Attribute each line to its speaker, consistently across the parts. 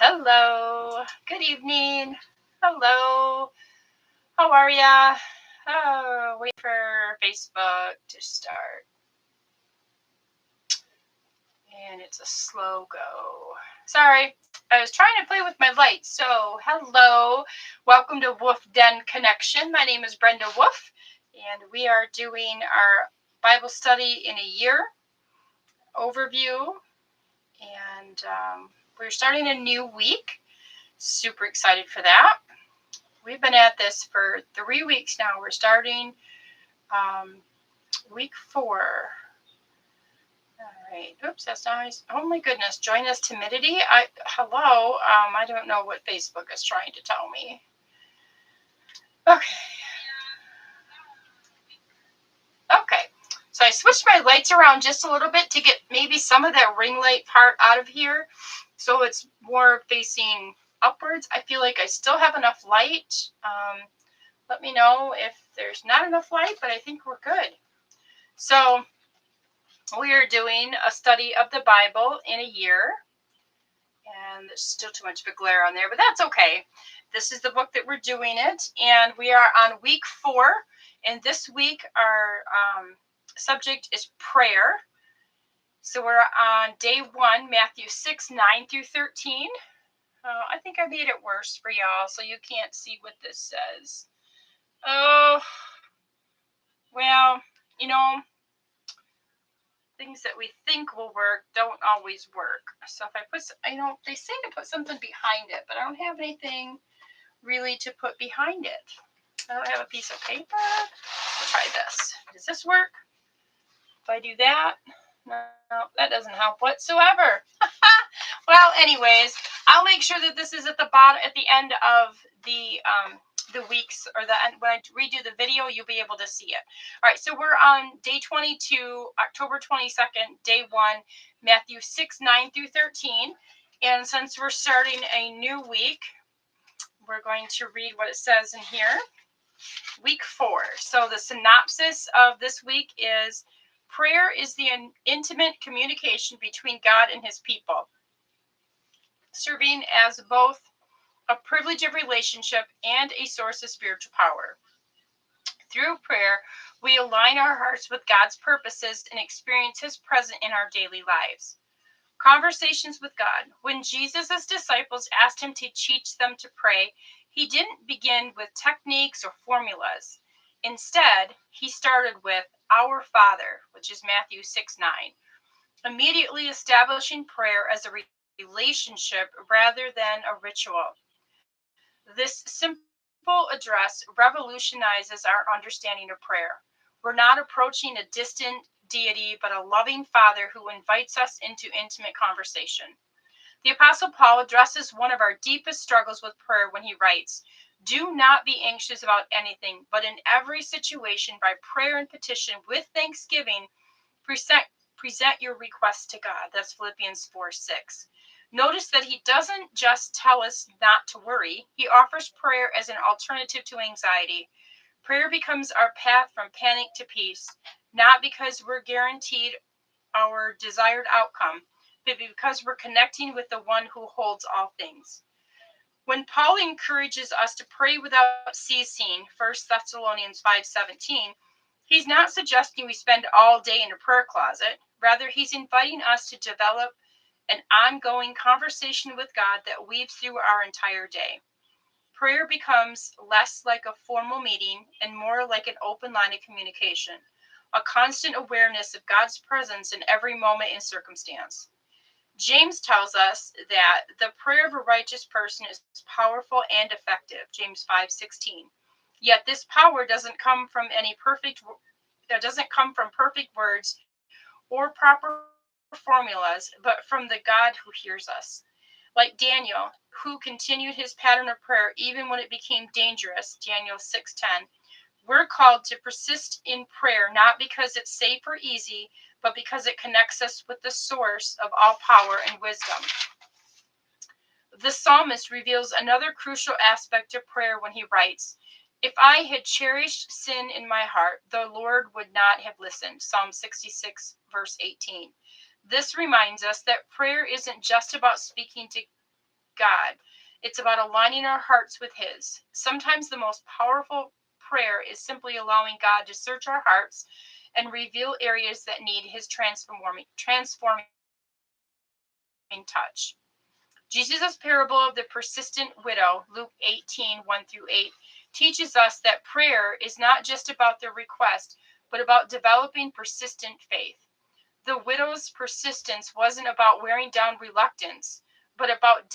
Speaker 1: Hello. Good evening. Hello. How are ya? Oh, wait for Facebook to start. And it's a slow go. Sorry. I was trying to play with my lights. So, hello. Welcome to Wolf Den Connection. My name is Brenda Wolf, and we are doing our Bible study in a year overview. And we're starting a new week. Super excited for that. We've been at this for 3 weeks now. We're starting week 4. All right. Oops, that's nice. Oh my goodness. Join us timidity. Hello. I don't know what Facebook is trying to tell me. Okay. Okay. So I switched my lights around just a little bit to get maybe some of that ring light part out of here, so it's more facing upwards. I feel like I still have enough light. Let me know if there's not enough light, but I think we're good. So we are doing a study of the Bible in a year, and there's still too much of a glare on there, but that's okay. This is the book that we're doing it, and we are on week 4, and this week our subject is prayer. So we're on day 1, Matthew 6, 9 through 13. I think I made it worse for y'all, so you can't see what this says. Oh, well, you know, things that we think will work don't always work. So if I put, they say to put something behind it, but I don't have anything really to put behind it. I don't have a piece of paper. I'll try this. Does this work? If I do that, no, that doesn't help whatsoever. Well, anyways, I'll make sure that this is at the bottom, at the end of the weeks, or the when I redo the video, you'll be able to see it. All right, so we're on day 22, October 22nd, day 1, Matthew 6, 9 through 13. And since we're starting a new week, we're going to read what it says in here. Week 4. So the synopsis of this week is: prayer is the intimate communication between God and his people, serving as both a privilege of relationship and a source of spiritual power. Through prayer, we align our hearts with God's purposes and experience his presence in our daily lives. Conversations with God. When Jesus' disciples asked him to teach them to pray, he didn't begin with techniques or formulas. Instead, he started with Our Father, which is Matthew 6, 9, immediately establishing prayer as a relationship rather than a ritual. This simple address revolutionizes our understanding of prayer. We're not approaching a distant deity, but a loving Father who invites us into intimate conversation. The Apostle Paul addresses one of our deepest struggles with prayer when he writes, "Do not be anxious about anything, but in every situation, by prayer and petition, with thanksgiving, present your requests to God." That's Philippians 4, 6. Notice that he doesn't just tell us not to worry, he offers prayer as an alternative to anxiety. Prayer becomes our path from panic to peace, not because we're guaranteed our desired outcome, but because we're connecting with the one who holds all things. When Paul encourages us to pray without ceasing, 1 Thessalonians 5:17, he's not suggesting we spend all day in a prayer closet. Rather, he's inviting us to develop an ongoing conversation with God that weaves through our entire day. Prayer becomes less like a formal meeting and more like an open line of communication, a constant awareness of God's presence in every moment and circumstance. James tells us that the prayer of a righteous person is powerful and effective, James 5:16. Yet this power doesn't come from perfect words or proper formulas, but from the God who hears us. Like Daniel, who continued his pattern of prayer even when it became dangerous, Daniel 6:10. We're called to persist in prayer, not because it's safe or easy, but because it connects us with the source of all power and wisdom. The psalmist reveals another crucial aspect of prayer when he writes, "If I had cherished sin in my heart, the Lord would not have listened." Psalm 66, verse 18. This reminds us that prayer isn't just about speaking to God. It's about aligning our hearts with His. Sometimes the most powerful prayer is simply allowing God to search our hearts and reveal areas that need His transforming touch. Jesus' parable of the persistent widow, Luke 18, 1 through 8, teaches us that prayer is not just about the request, but about developing persistent faith. The widow's persistence wasn't about wearing down reluctance, but about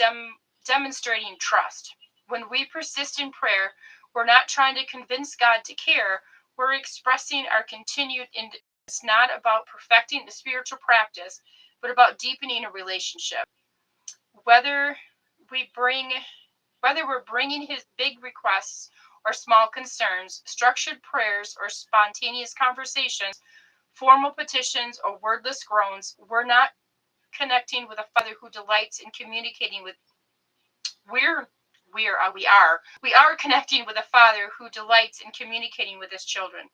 Speaker 1: demonstrating trust. When we persist in prayer, we're not trying to convince God to care, we're expressing our continued. It's not about perfecting the spiritual practice, but about deepening a relationship. Whether we're bringing His big requests or small concerns, structured prayers or spontaneous conversations, formal petitions or wordless groans, we're not connecting with a Father who delights in communicating with. We are connecting with a Father who delights in communicating with His children.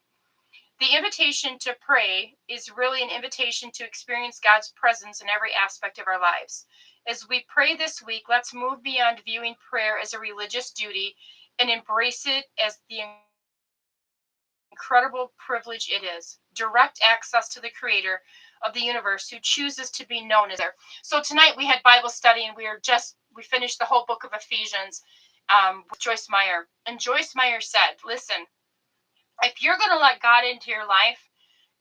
Speaker 1: The invitation to pray is really an invitation to experience God's presence in every aspect of our lives. As we pray this week, let's move beyond viewing prayer as a religious duty and embrace it as the incredible privilege it is. Direct access to the Creator of the universe who chooses to be known as there. So tonight we had Bible study and we finished the whole book of Ephesians with Joyce Meyer. And Joyce Meyer said, listen, if you're going to let God into your life,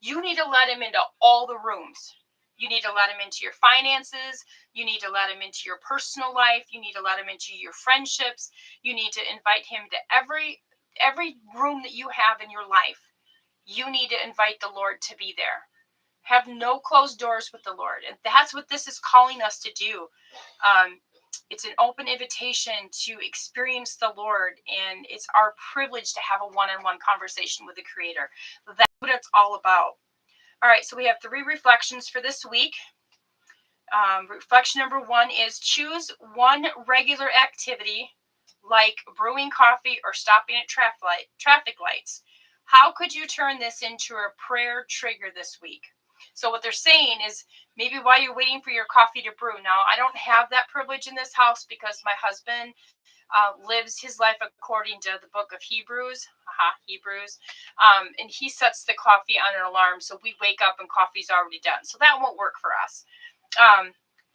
Speaker 1: you need to let Him into all the rooms. You need to let Him into your finances. You need to let Him into your personal life. You need to let Him into your friendships. You need to invite Him to every room that you have in your life. You need to invite the Lord to be there. Have no closed doors with the Lord. And that's what this is calling us to do. It's an open invitation to experience the Lord, and it's our privilege to have a one-on-one conversation with the Creator. That's what it's all about. All right, so we have 3 reflections for this week. Reflection number 1 is choose one regular activity like brewing coffee or stopping at traffic lights. How could you turn this into a prayer trigger this week? So what they're saying is maybe while you're waiting for your coffee to brew. Now, I don't have that privilege in this house because my husband lives his life according to the book of Hebrews. And he sets the coffee on an alarm, so we wake up and coffee's already done. So that won't work for us.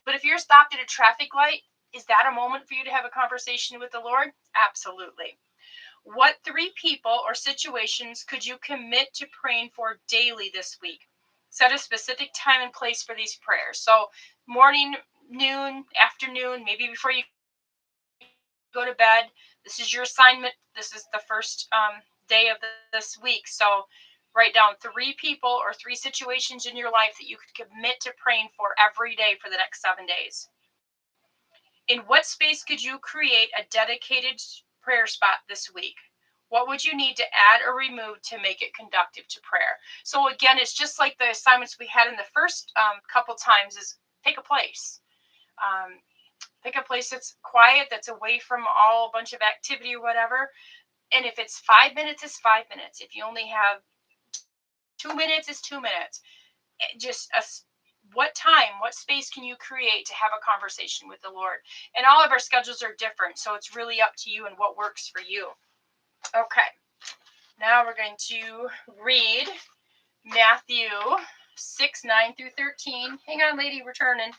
Speaker 1: But if you're stopped at a traffic light, is that a moment for you to have a conversation with the Lord? Absolutely. What 3 people or situations could you commit to praying for daily this week? Set a specific time and place for these prayers. So morning, noon, afternoon, maybe before you go to bed. This is your assignment. This is the first day of this week. So write down 3 people or 3 situations in your life that you could commit to praying for every day for the next 7 days. In what space could you create a dedicated prayer spot this week? What would you need to add or remove to make it conductive to prayer? So again, it's just like the assignments we had in the first couple times is pick a place. Pick a place that's quiet, that's away from all a bunch of activity or whatever. And if it's 5 minutes, it's 5 minutes. If you only have 2 minutes, it's 2 minutes. What space can you create to have a conversation with the Lord? And all of our schedules are different, so it's really up to you and what works for you. Okay, now we're going to read Matthew 6, 9 through 13. Hang on, lady, we're turning.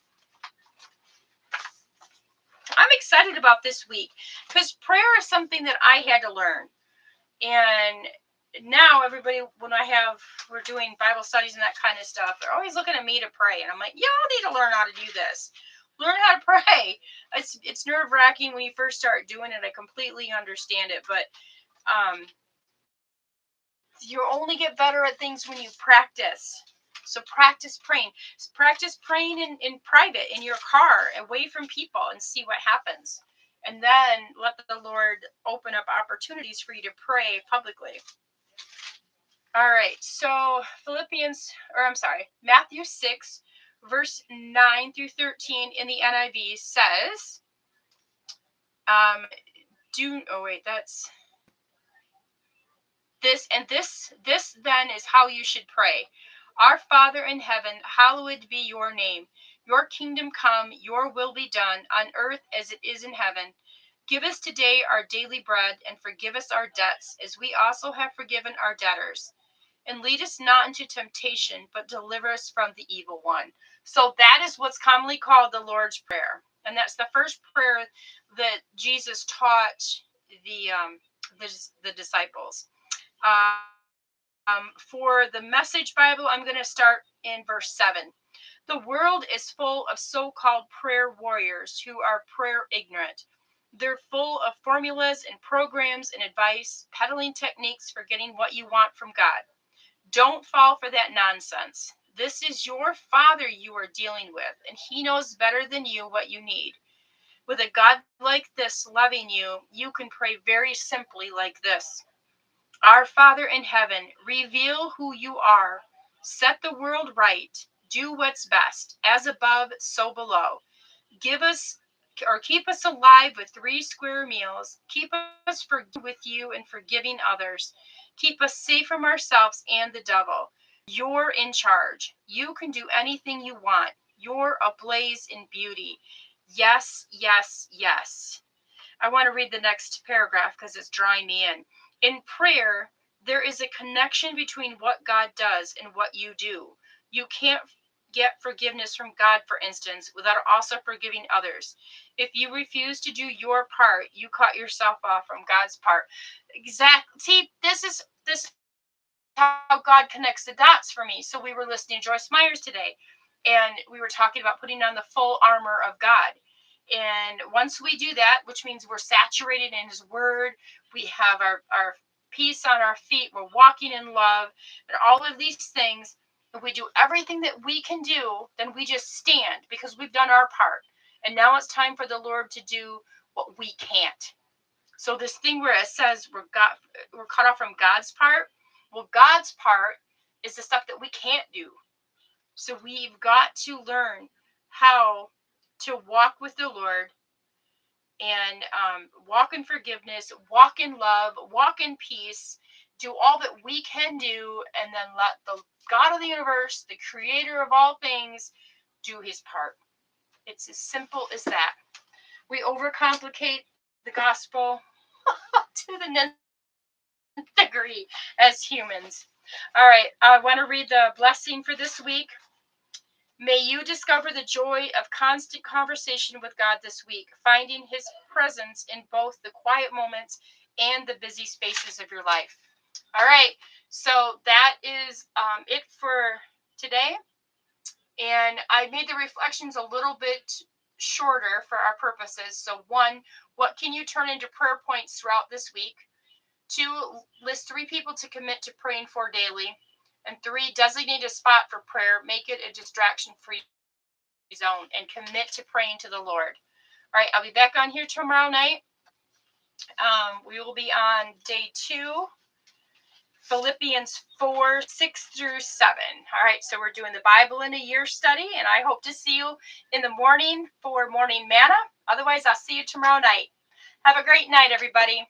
Speaker 1: I'm excited about this week because prayer is something that I had to learn. And now everybody, when we're doing Bible studies and that kind of stuff, they're always looking at me to pray. And I'm like, y'all need to learn how to do this. Learn how to pray. It's nerve-wracking when you first start doing it. I completely understand it. But you only get better at things when you practice. So practice praying. Practice praying in private, in your car, away from people, and see what happens. And then let the Lord open up opportunities for you to pray publicly. All right, so Matthew 6, verse 9 through 13 in the NIV says, this then is how you should pray. Our Father in heaven, hallowed be your name. Your kingdom come, your will be done on earth as it is in heaven. Give us today our daily bread, and forgive us our debts, as we also have forgiven our debtors. And lead us not into temptation, but deliver us from the evil one. So that is what's commonly called the Lord's Prayer. And that's the first prayer that Jesus taught the, the disciples. For the Message Bible, I'm going to start in verse 7. The world is full of so-called prayer warriors who are prayer ignorant. They're full of formulas and programs and advice, peddling techniques for getting what you want from God. Don't fall for that nonsense. This is your Father you are dealing with, and He knows better than you what you need. With a God like this loving you, you can pray very simply like this. Our Father in heaven, reveal who you are. Set the world right. Do what's best, as above, so below. Give us or keep us alive with 3 square meals. Keep us with you and forgiving others. Keep us safe from ourselves and the devil. You're in charge. You can do anything you want. You're ablaze in beauty. Yes, yes, yes. I want to read the next paragraph because it's drawing me in. In prayer, there is a connection between what God does and what you do. You can't get forgiveness from God, for instance, without also forgiving others. If you refuse to do your part, you cut yourself off from God's part. Exactly. See, this is how God connects the dots for me. So we were listening to Joyce Myers today, and we were talking about putting on the full armor of God. And once we do that, which means we're saturated in His Word, we have our peace on our feet, we're walking in love, and all of these things, if we do everything that we can do, then we just stand because we've done our part. And now it's time for the Lord to do what we can't. So this thing where it says we're cut off from God's part, well, God's part is the stuff that we can't do. So we've got to learn how to walk with the Lord and walk in forgiveness, walk in love, walk in peace, do all that we can do, and then let the God of the universe, the creator of all things, do His part. It's as simple as that. We overcomplicate the gospel to the nth degree as humans. All right, I want to read the blessing for this week. May you discover the joy of constant conversation with God this week, finding His presence in both the quiet moments and the busy spaces of your life. All right, so that is it for today. And I made the reflections a little bit shorter for our purposes. So 1, what can you turn into prayer points throughout this week? 2, list 3 people to commit to praying for daily. And 3, designate a spot for prayer. Make it a distraction-free zone and commit to praying to the Lord. All right, I'll be back on here tomorrow night. We will be on day 2, Philippians 4, 6 through 7. All right, so we're doing the Bible in a year study, and I hope to see you in the morning for morning manna. Otherwise, I'll see you tomorrow night. Have a great night, everybody.